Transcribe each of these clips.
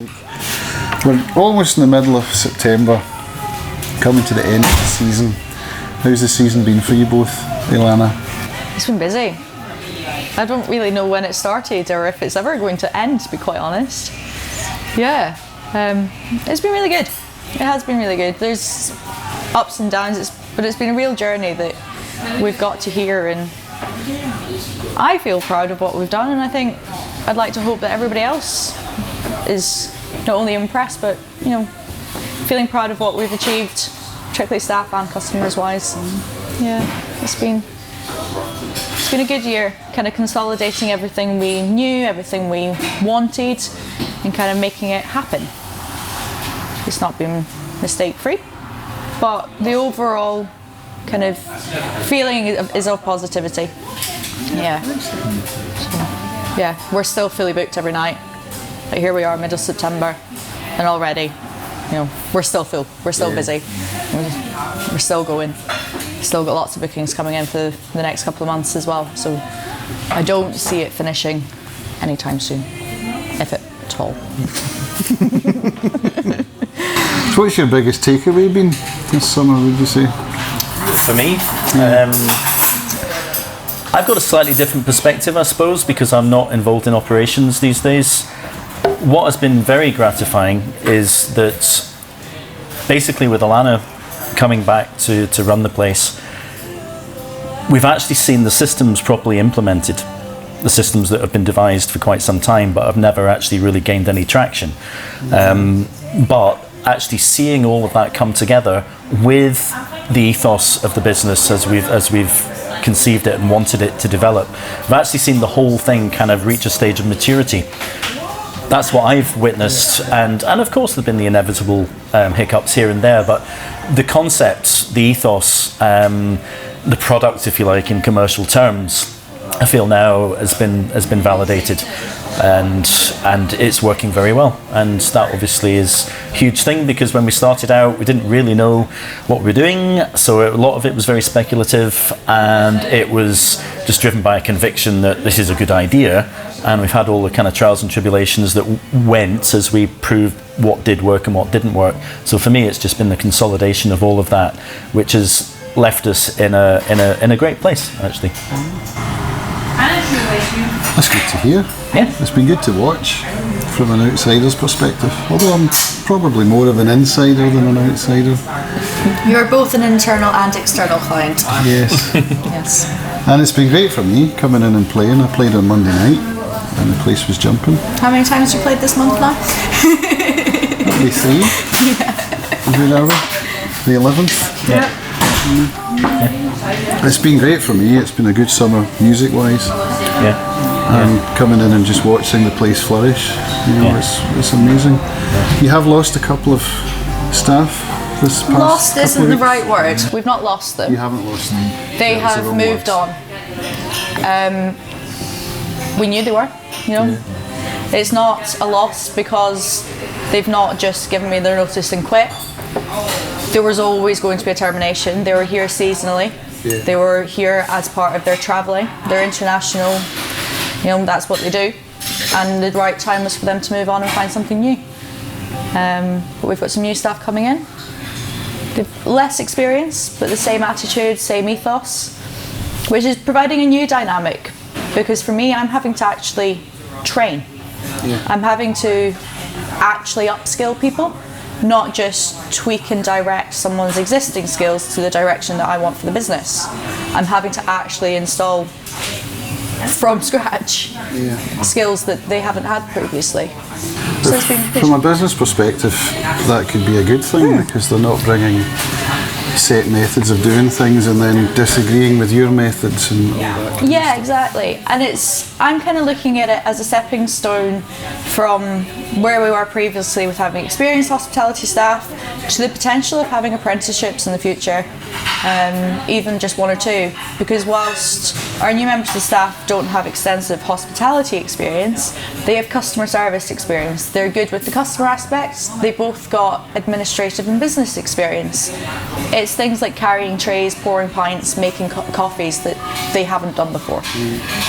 We're almost in the middle of September, coming to the end of the season. How's the season been for you both, Ealána? It's been busy. I don't really know when it started or if it's ever going to end, to be quite honest. Yeah, it's been really good. It has been really good. There's ups and downs, but it's been a real journey that we've got to here, and I feel proud of what we've done, and I think I'd like to hope that everybody else is not only impressed but feeling proud of what we've achieved, particularly staff and customers wise. Yeah, it's been a good year, kind of consolidating everything we knew, everything we wanted, and kind of making it happen. It's not been mistake free, but the overall kind of feeling is of positivity. Yeah. So, yeah, we're still fully booked every night. But here we are, middle of September, and already, we're still full. We're still busy. We're still going. Still got lots of bookings coming in for the next couple of months as well. So I don't see it finishing anytime soon, if at all. So what's your biggest takeaway been this summer, would you say? For me? I've got a slightly different perspective, I suppose, because I'm not involved in operations these days. What has been very gratifying is that basically with Ealána coming back to run the place, we've actually seen the systems properly implemented, the systems that have been devised for quite some time but have never actually really gained any traction. But actually seeing all of that come together with the ethos of the business as we've conceived it and wanted it to develop, we've actually seen the whole thing kind of reach a stage of maturity. That's what I've witnessed, and of course there've been the inevitable hiccups here and there, but the concept, the ethos, the product, if you like, in commercial terms, I feel now has been validated, and it's working very well. And that obviously is a huge thing, because when we started out we didn't really know what we were doing, so a lot of it was very speculative, and it was just driven by a conviction that this is a good idea. And we've had all the kind of trials and tribulations that went as we proved what did work and what didn't work. So for me, it's just been the consolidation of all of that, which has left us in a great place, actually. That's good to hear. Yeah. It's been good to watch from an outsider's perspective, although I'm probably more of an insider than an outsider. You're both an internal and external client. Yes. Yes. And it's been great for me coming in and playing. I played on Monday night and the place was jumping. How many times have you played this month now? Maybe 3. Yeah. The 11th. Yeah. It's been great for me. It's been a good summer music wise. Yeah. And coming in and just watching the place flourish, it's amazing. You have lost a couple of staff this past Lost isn't couple the of right word. We've not lost them. You haven't lost them. They That was the have wrong moved word. on. We knew they were, It's not a loss because they've not just given me their notice and quit. There was always going to be a termination. They were here seasonally. Yeah. They were here as part of their travelling. They're international, that's what they do. And the right time was for them to move on and find something new. But we've got some new staff coming in. They've less experience, but the same attitude, same ethos, which is providing a new dynamic. Because for me, I'm having to actually train. Yeah. I'm having to actually upskill people, not just tweak and direct someone's existing skills to the direction that I want for the business. I'm having to actually install from scratch skills that they haven't had previously. So it's been good. From a business perspective, that could be a good thing because they're not bringing set methods of doing things and then disagreeing with your methods and all that. Yeah, exactly. And I'm kind of looking at it as a stepping stone from where we were previously with having experienced hospitality staff to the potential of having apprenticeships in the future, even just 1 or 2. Because whilst our new members of staff don't have extensive hospitality experience, they have customer service experience. They're good with the customer aspects. They both got administrative and business experience. It's things like carrying trays, pouring pints, making coffees that they haven't done before.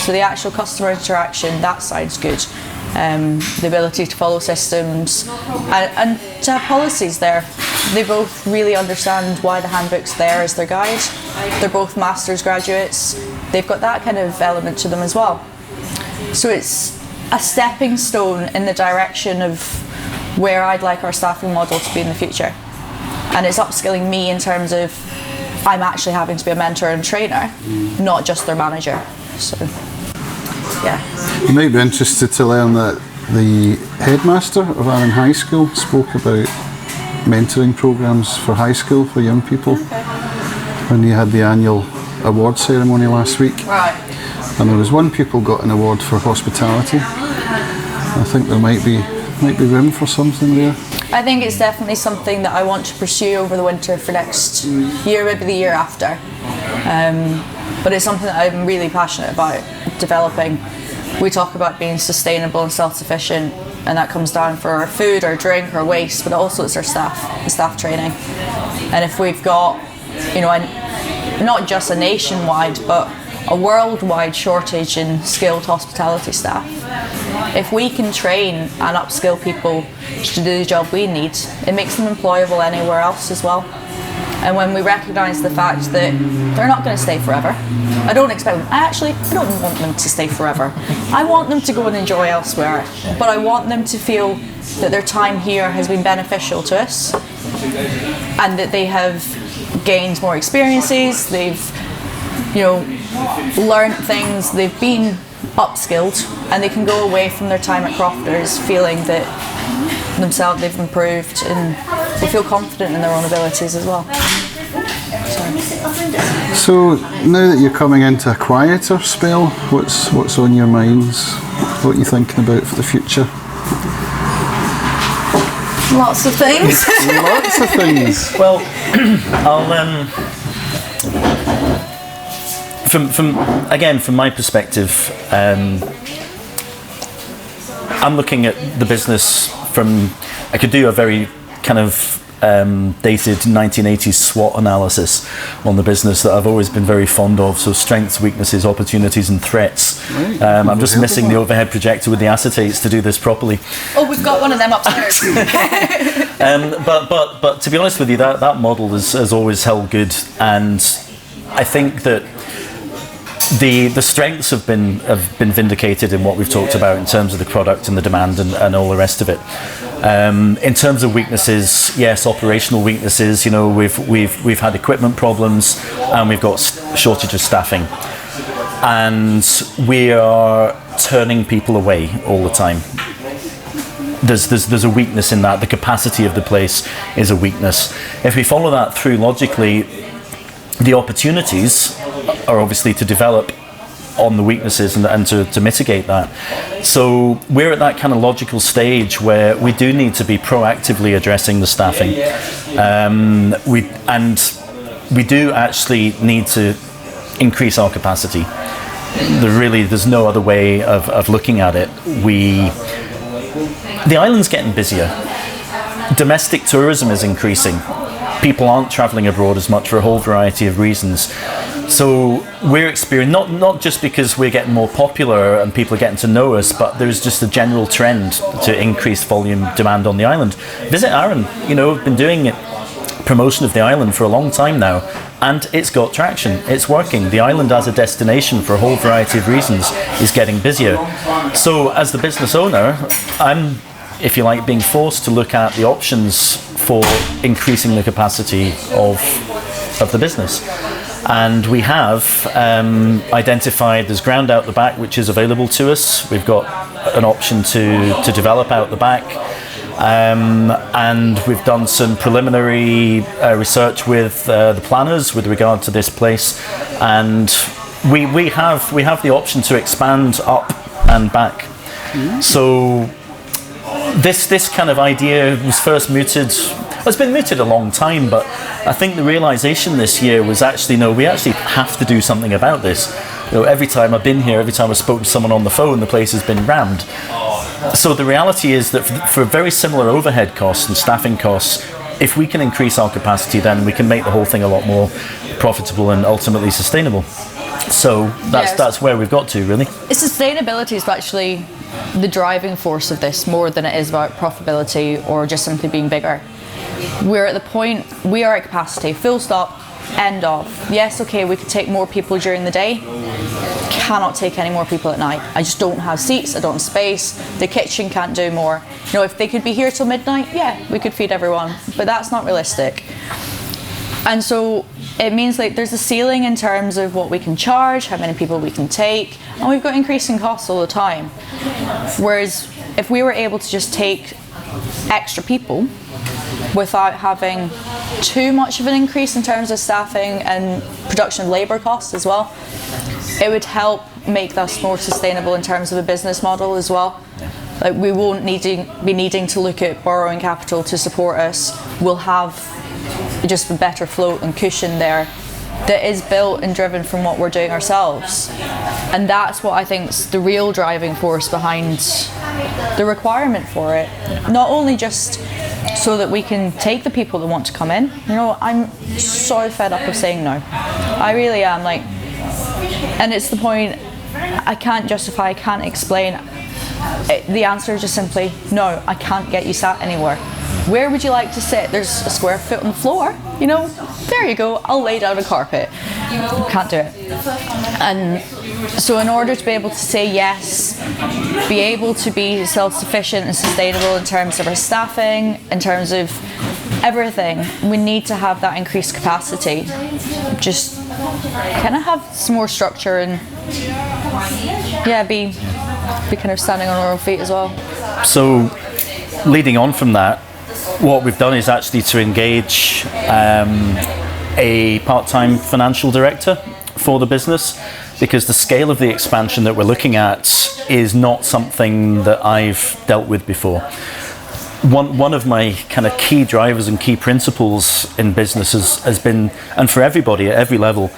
So the actual customer interaction, that side's good. the ability to follow systems, and to have policies there. They both really understand why the handbook's there as their guide. They're both master's graduates. They've got that kind of element to them as well. So it's a stepping stone in the direction of where I'd like our staffing model to be in the future. And it's upskilling me in terms of I'm actually having to be a mentor and trainer, not just their manager. So, yeah. You might be interested to learn that the headmaster of Arran High School spoke about mentoring programs for high school for young people when he had the annual award ceremony last week. Right. And there was one pupil got an award for hospitality. I think there might be room for something there. I think it's definitely something that I want to pursue over the winter for next year, maybe the year after. But it's something that I'm really passionate about developing. We talk about being sustainable and self-sufficient, and that comes down for our food, our drink, our waste, but also it's our staff, the staff training. And if we've got, not just a nationwide, but a worldwide shortage in skilled hospitality staff, if we can train and upskill people to do the job we need, it makes them employable anywhere else as well. And when we recognise the fact that they're not going to stay forever, I don't expect them, I don't want them to stay forever. I want them to go and enjoy elsewhere, but I want them to feel that their time here has been beneficial to us and that they have gained more experiences, they've learned things, they've been upskilled, and they can go away from their time at Crofters feeling that themselves they've improved and they feel confident in their own abilities as well. So now that you're coming into a quieter spell, what's on your minds? What are you thinking about for the future? Lots of things. Lots of things. Well, I'll from my perspective, I'm looking at the business I could do a very kind of dated 1980s SWOT analysis on the business that I've always been very fond of. So strengths, weaknesses, opportunities and threats. Right. I'm just missing the overhead projector with the acetates to do this proproperly. Oh, we've got one of them upstairs. But to be honest with you, that model has always held good, and I think that the strengths have been vindicated in what we've talked about in terms of the product and the demand and all the rest of it. In terms of weaknesses, yes, operational weaknesses. We've had equipment problems and we've got shortage of staffing, and we are turning people away all the time. There's a weakness in that. The capacity of the place is a weakness. If we follow that through logically, the opportunities are obviously to develop on the weaknesses and to mitigate that. So we're at that kind of logical stage where we do need to be proactively addressing the staffing. We do actually need to increase our capacity. There's no other way of looking at it. The island's getting busier. Domestic tourism is increasing. People aren't travelling abroad as much for a whole variety of reasons. So we're experiencing, not just because we're getting more popular and people are getting to know us, but there's just a general trend to increased volume demand on the island. Visit Arran. We've been doing it, promotion of the island for a long time now, and it's got traction. It's working. The island as a destination for a whole variety of reasons is getting busier. So as the business owner, I'm, if you like, being forced to look at the options for increasing the capacity of the business. And we have identified there's ground out the back which is available to us. We've got an option to develop out the back. And we've done some preliminary research with the planners with regard to this place. And we have the option to expand up and back. So this kind of idea was first mooted. It's been mooted a long time, but I think the realization this year was actually, no, we actually have to do something about this. Every time I've been here, every time I've spoken to someone on the phone, the place has been rammed. So the reality is that for very similar overhead costs and staffing costs, if we can increase our capacity, then we can make the whole thing a lot more profitable and ultimately sustainable. So that's where we've got to, really. Sustainability is actually the driving force of this more than it is about profitability or just simply being bigger. We're at the point, we are at capacity, full stop, end of. Yes, okay, we could take more people during the day. Cannot take any more people at night. I just don't have seats, I don't have space. The kitchen can't do more. You know, if they could be here till midnight, yeah, we could feed everyone, but that's not realistic. And so it means like there's a ceiling in terms of what we can charge, how many people we can take, and we've got increasing costs all the time. Whereas if we were able to just take extra people without having too much of an increase in terms of staffing and production of labour costs as well, it would help make us more sustainable in terms of a business model as well. Like we won't be needing to look at borrowing capital to support us. We'll have just a better float and cushion there that is built and driven from what we're doing ourselves. And that's what I think is the real driving force behind the requirement for it. Not only just so that we can take the people that want to come in. You know, I'm so fed up of saying no. I really am. Like, and it's the point I can't justify, I can't explain. The answer is just simply no. I can't get you sat anywhere. Where would you like to sit? There's a square foot on the floor. You know, there you go. I'll lay down a carpet. Can't do it. And so in order to be able to say yes, be able to be self-sufficient and sustainable in terms of our staffing, in terms of everything, we need to have that increased capacity. Just kind of have some more structure and yeah, be kind of standing on our own feet as well. So leading on from that, what we've done is actually to engage a part-time financial director for the business, because the scale of the expansion that we're looking at is not something that I've dealt with before. One of my kind of key drivers and key principles in business has been, and for everybody at every level,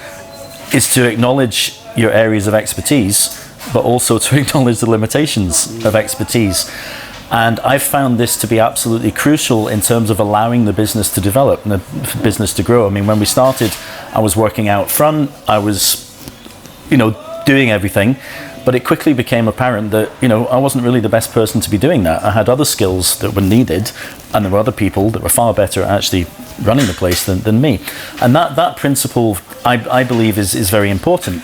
is to acknowledge your areas of expertise, but also to acknowledge the limitations of expertise. And I've found this to be absolutely crucial in terms of allowing the business to develop and the business to grow. I mean, when we started, I was working out front, I was, doing everything, but it quickly became apparent that, I wasn't really the best person to be doing that. I had other skills that were needed, and there were other people that were far better at actually running the place than me. And that principle, I believe, is very important.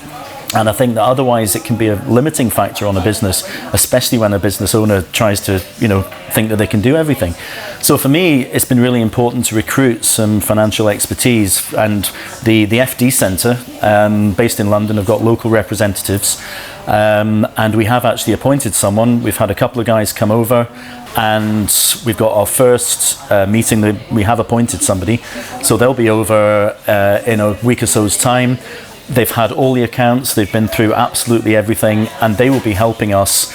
And I think that otherwise it can be a limiting factor on a business, especially when a business owner tries to, think that they can do everything. So for me, it's been really important to recruit some financial expertise. And the FD Centre, based in London, have got local representatives. And we have actually appointed someone. We've had a couple of guys come over, and we've got our first meeting that we have appointed somebody. So they'll be over in a week or so's time. They've had all the accounts, they've been through absolutely everything, and they will be helping us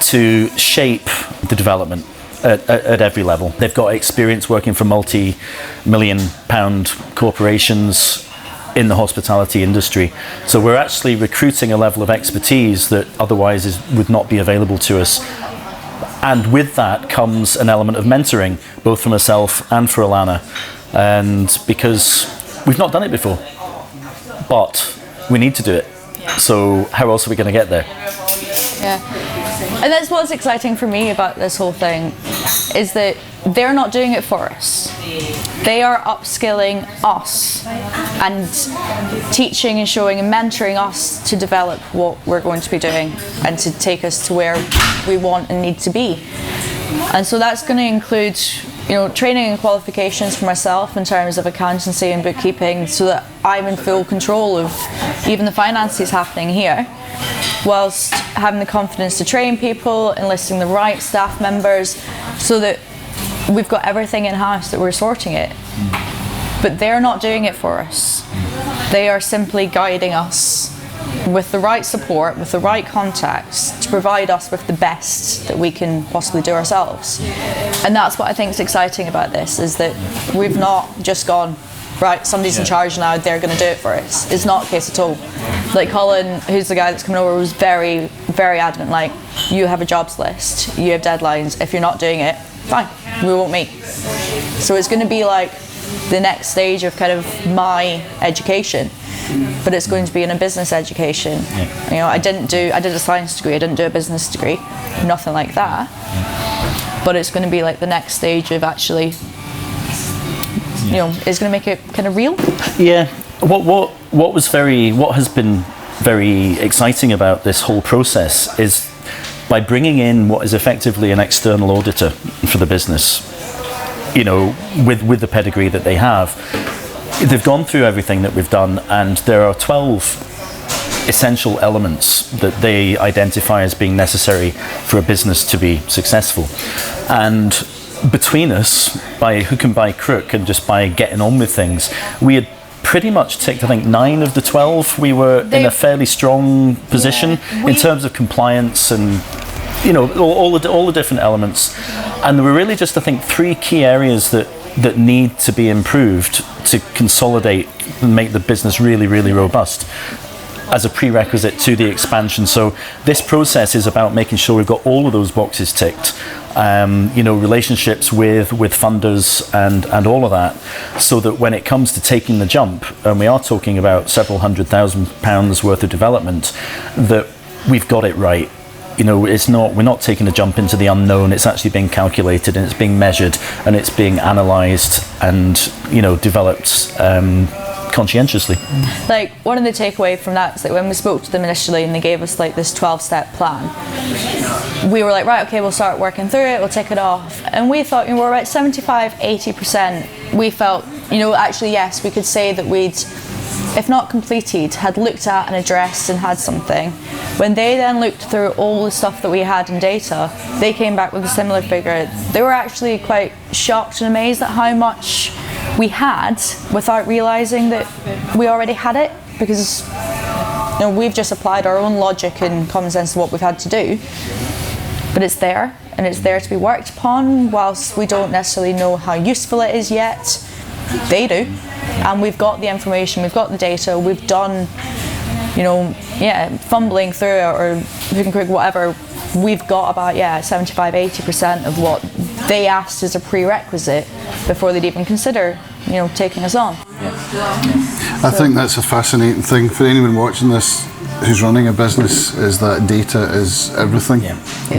to shape the development at every level. They've got experience working for multi-million pound corporations in the hospitality industry. So we're actually recruiting a level of expertise that otherwise would not be available to us. And with that comes an element of mentoring, both for myself and for Ealána. And because we've not done it before, but we need to do it. So how else are we going to get there? Yeah. And that's what's exciting for me about this whole thing, is that they're not doing it for us. They are upskilling us and teaching and showing and mentoring us to develop what we're going to be doing and to take us to where we want and need to be. And so that's going to include, training and qualifications for myself in terms of accountancy and bookkeeping, so that I'm in full control of even the finances happening here, whilst having the confidence to train people, enlisting the right staff members, so that we've got everything in-house, that we're sorting it. But they're not doing it for us. They are simply guiding us with the right support, with the right contacts, to provide us with the best that we can possibly do ourselves. And that's what I think is exciting about this, is that we've not just gone, right, somebody's in charge now, they're going to do it for us. It's not the case at all. Like Colin, who's the guy that's coming over, was very, very adamant, like, you have a jobs list, you have deadlines, if you're not doing it, fine, we won't meet. So it's going to be like the next stage of kind of my education. but it's going to be in a business education. You know, I did a science degree, I didn't do a business degree, nothing like that. But it's going to be like the next stage of actually, you know, it's going to make it kind of real. Yeah. What has been very exciting about this whole process is by bringing in what is effectively an external auditor for the business, you know, with the pedigree that they have, they've gone through everything that we've done, and there are 12 essential elements that they identify as being necessary for a business to be successful. And between us, by hook and by crook, and just by getting on with things, we had pretty much ticked, I think, 9 of the 12. We were in a fairly strong position in terms of compliance and, you know, all the different elements. And there were really just, I think, 3 key areas that need to be improved to consolidate and make the business really, really robust as a prerequisite to the expansion. So this process is about making sure we've got all of those boxes ticked. You know, relationships with funders and all of that, so that when it comes to taking the jump, and we are talking about several £100,000 worth of development, that we've got it right. You know, we're not taking a jump into the unknown. It's actually being calculated, and it's being measured, and it's being analysed and, you know, developed conscientiously. Like, one of the takeaway from that is that when we spoke to them initially and they gave us like this 12-step plan, we were like, right, okay, we'll start working through it, we'll tick it off. And we thought, you know, we're about 75-80%. We felt, you know, actually, yes, we could say that we'd, if not completed, had looked at and addressed and had something. When they then looked through all the stuff that we had in data, they came back with a similar figure. They were actually quite shocked and amazed at how much we had without realising that we already had it, because, you know, we've just applied our own logic and common sense to what we've had to do. But it's there, and it's there to be worked upon. Whilst we don't necessarily know how useful it is yet, they do. And we've got the information, we've got the data, we've done, you know, fumbling through it or hook and crook, whatever. We've got about 75-80% of what they asked as a prerequisite before they'd even consider, you know, taking us on. I think that's a fascinating thing for anyone watching this who's running a business, is that data is everything.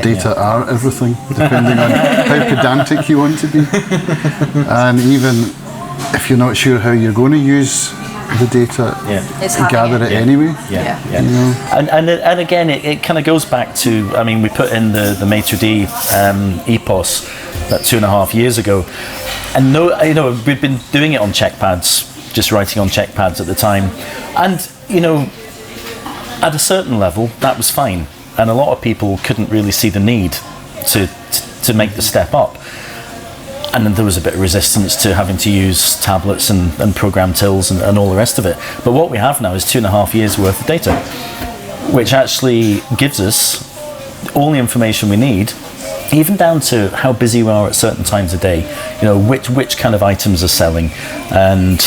Data are everything, depending on how pedantic you want to be. And even if you're not sure how you're going to use the data, gather it anyway. You know? And again, it kind of goes back to, I mean, we put in the maitre d' epos about 2.5 years ago, and you know, we've been doing it on check pads, just writing on check pads at the time, and, you know, at a certain level that was fine, and a lot of people couldn't really see the need to make the step up. And then there was a bit of resistance to having to use tablets and program tills and all the rest of it. But what we have now is 2.5 years worth of data, which actually gives us all the information we need, even down to how busy we are at certain times of day, you know, which kind of items are selling, and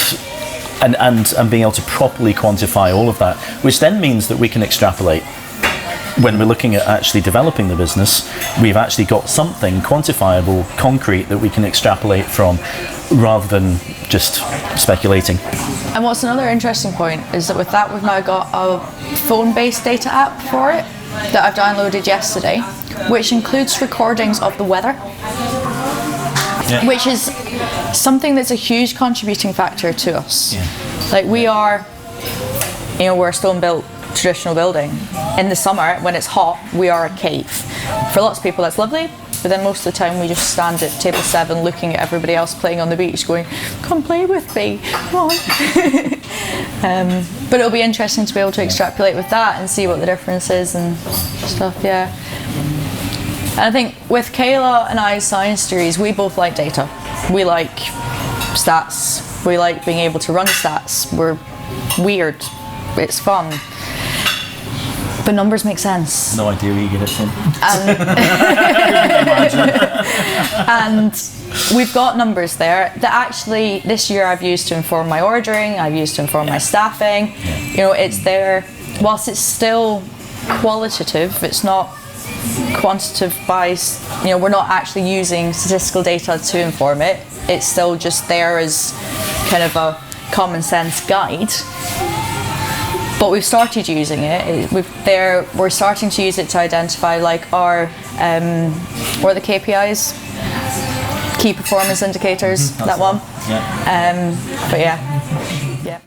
being able to properly quantify all of that, which then means that we can extrapolate. When we're looking at actually developing the business, we've actually got something quantifiable, concrete, that we can extrapolate from, rather than just speculating. And what's another interesting point is that with that, we've now got a phone-based data app for it that I've downloaded yesterday, which includes recordings of the weather, which is something that's a huge contributing factor to us. Like, we are, you know, we're a stone-built traditional building. In the summer, when it's hot, we are a cave. For lots of people that's lovely, but then most of the time we just stand at table 7 looking at everybody else playing on the beach going, come play with me, come on. But it'll be interesting to be able to extrapolate with that and see what the difference is and stuff, And I think with Kayla and I's science degrees, we both like data. We like stats, we like being able to run stats. We're weird, it's fun. But numbers make sense. No idea where you get it from. And we've got numbers there that actually this year I've used to inform my ordering, I've used to inform my staffing. You know, it's there. Whilst it's still qualitative, it's not quantitative by, you know, we're not actually using statistical data to inform it. It's still just there as kind of a common sense guide. but we've started using it. We're starting to use it to identify like our or the KPIs, key performance indicators. That one. Yeah. But yeah.